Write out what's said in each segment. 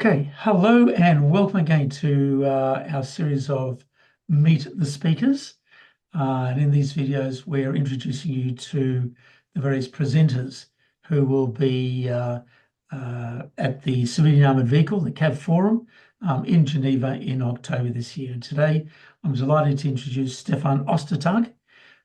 Okay, hello and welcome again to our series of Meet the Speakers. And in these videos, we're introducing you to the various presenters who will be at the Civilian Armoured Vehicle, the CAV Forum, in Geneva in October this year. And today, I'm delighted to introduce Stefan Ostertag,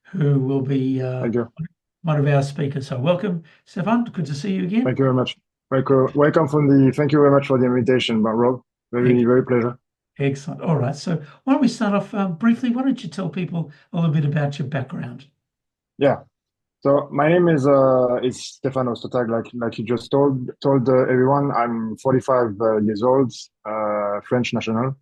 who will be Thank you. one of our speakers. So welcome, Stefan. Good to see you again. Thank you very much. Welcome thank you very much for the invitation, Rob. Very pleasure. Excellent. All right. So why don't we start off briefly? Why don't you tell people a little bit about your background? Yeah. So my name is Stefan Ostertag, like you just told everyone. I'm 45 years old, French national,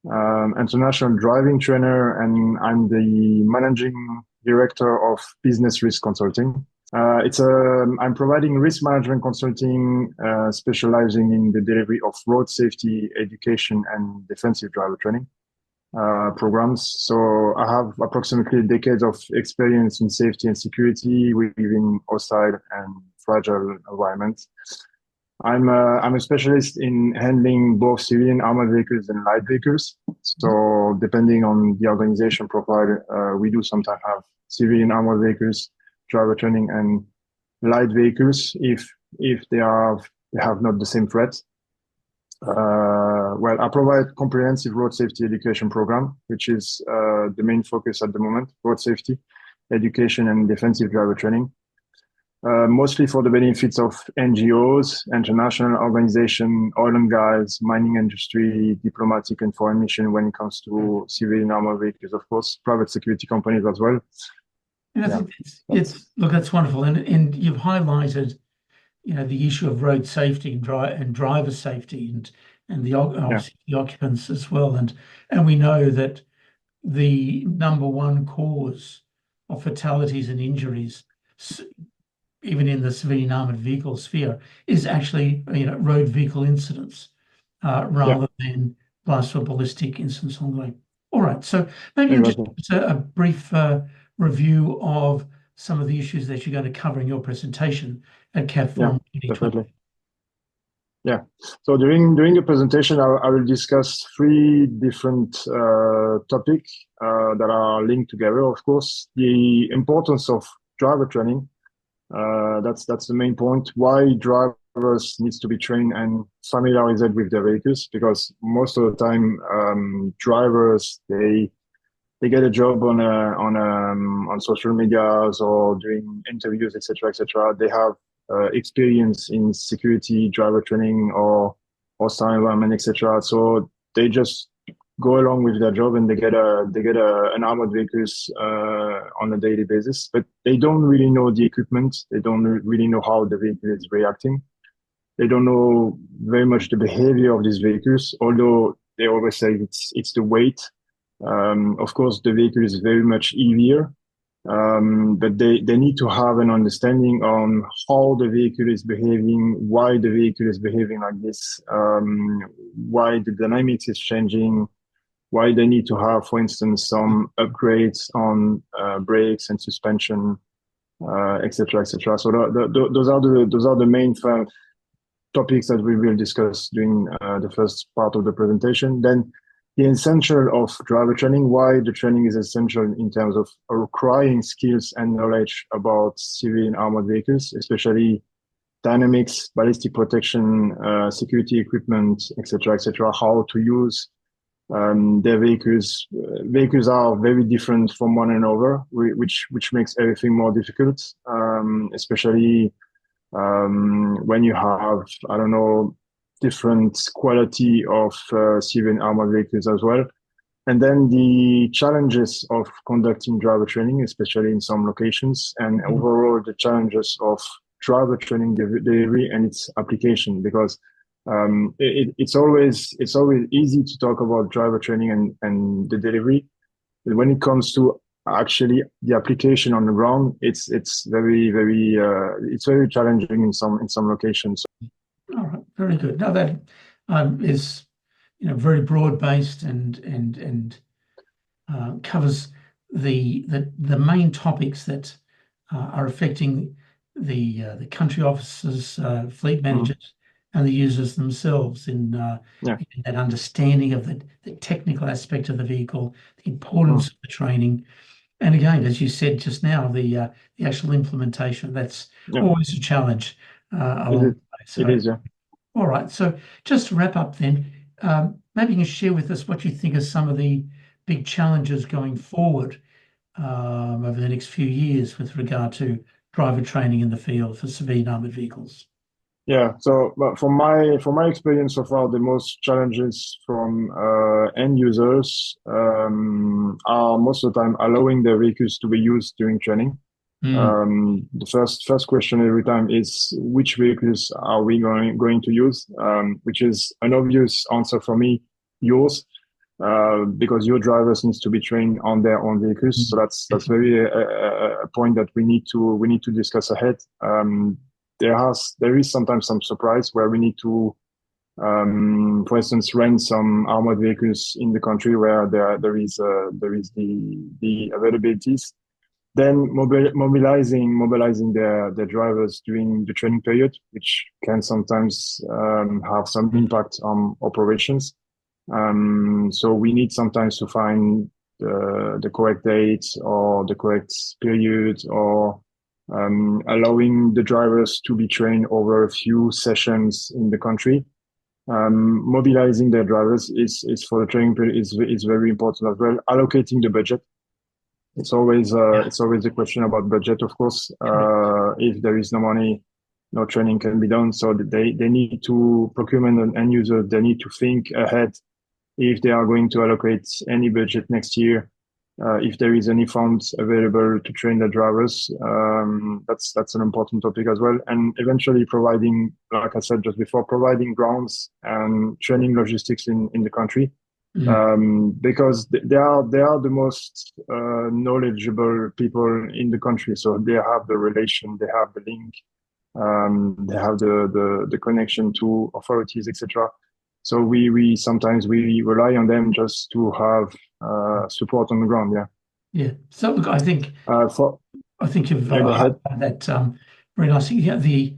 international driving trainer, and I'm the managing director of Business Risk Consulting. I'm providing risk management consulting, specializing in the delivery of road safety education and defensive driver training programs. So I have approximately decades of experience in safety and security within hostile and fragile environments. I'm a specialist in handling both civilian armored vehicles and light vehicles. So depending on the organization profile, we do sometimes have civilian armored vehicles, driver training, and light vehicles if they have not the same threat. Well, I provide comprehensive road safety education program, which is the main focus at the moment: road safety education and defensive driver training. Mostly for the benefits of NGOs, international organization, oil and gas, mining industry, diplomatic and foreign mission when it comes to civilian armored vehicles, of course, private security companies as well. And I think look, that's wonderful. And you've highlighted, the issue of road safety and driver safety and obviously the occupants as well. And we know that the number one cause of fatalities and injuries, even in the civilian armored vehicle sphere, is actually road vehicle incidents rather than blast or ballistic incidents along the way. All right, so maybe just a brief review of some of the issues that you're going to cover in your presentation at CAV Forum 2020. Definitely. Yeah. So during the presentation, I will discuss three different topics that are linked together. Of course, the importance of driver training. That's the main point. Why drivers needs to be trained and familiarized with their vehicles, because most of the time drivers they get a job on social medias or doing interviews, etc. They have experience in security, driver training, or hostile environment, etc. So they just go along with their job and they get an armored vehicles on a daily basis, but they don't really know the equipment. They don't really know how the vehicle is reacting. They don't know very much the behavior of these vehicles, although they always say it's the weight. Of course, the vehicle is very much heavier, but they need to have an understanding on how the vehicle is behaving, why the vehicle is behaving like this, why the dynamics is changing, why they need to have, for instance, some upgrades on brakes and suspension, etc. So those are the main topics that we will discuss during the first part of the presentation. Then the essential of driver training, why the training is essential in terms of acquiring skills and knowledge about civilian armored vehicles, especially dynamics, ballistic protection, security equipment, etc. How to use their vehicles. Vehicles are very different from one another, which makes everything more difficult, especially when you have, I don't know, different quality of civilian armored vehicles as well. And then the challenges of conducting driver training, especially in some locations, and overall the challenges of driver training delivery and its application, because it's always easy to talk about driver training and the delivery, but when it comes to actually the application on the ground, it's very challenging in some locations. All right, very good. Now that is very broad based and covers the main topics that are affecting the country officers, fleet managers, and the users themselves in that understanding of the technical aspect of the vehicle, the importance of the training. And again, as you said just now, the actual implementation, that's always a challenge along the way. So, it is, yeah. All right. So just to wrap up then, maybe you can share with us what you think are some of the big challenges going forward over the next few years with regard to driver training in the field for civilian armored vehicles. Yeah, so but from my experience so far, the most challenges from end users are most of the time allowing their vehicles to be used during training. The first question every time is which vehicles are we going to use? Which is an obvious answer for me, yours, because your drivers needs to be trained on their own vehicles. So that's very a point that we need to discuss ahead. There is sometimes some surprise where we need to, for instance, rent some armored vehicles in the country where there is the availabilities. Then mobilizing their drivers during the training period, which can sometimes have some impact on operations. So we need sometimes to find the correct date or the correct period, or allowing the drivers to be trained over a few sessions in the country. Mobilizing their drivers is for the training period is very important as well. Allocating the budget. It's always a question about budget, of course. If there is no money, no training can be done. So they need to, procurement and end users, they need to think ahead if they are going to allocate any budget next year. If there is any funds available to train the drivers, that's an important topic as well. And eventually providing, like I said just before, providing grounds and training logistics in the country, because they are the most knowledgeable people in the country. So they have the relation, they have the link, they have the connection to authorities, etc. So we sometimes rely on them just to have support on the ground. Yeah. So look, I think you've go ahead. that very nicely. Yeah, the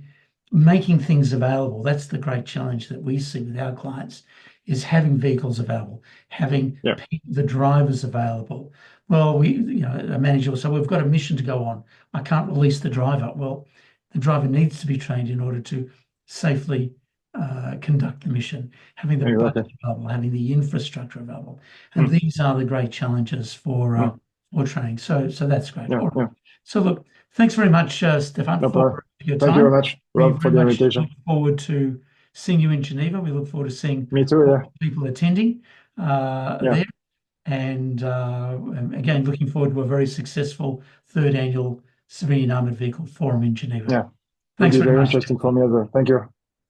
making things available. That's the great challenge that we see with our clients, is having vehicles available, having the drivers available. Well, a manager will say, we've got a mission to go on. I can't release the driver. Well, the driver needs to be trained in order to safely conduct the mission, having the budget available, having the infrastructure available. And these are the great challenges for training. So that's great. So look, thanks very much, Stefan, for your time. Thank you very much, Rob, for the invitation. Look forward to seeing you in Geneva. We look forward to seeing people attending there. And again, looking forward to a very successful 3rd annual Civilian Armored Vehicle Forum in Geneva. Yeah, thanks very much. Interesting for me as well. Thank you.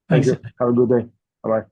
Thanks. Have a good day. Bye-bye.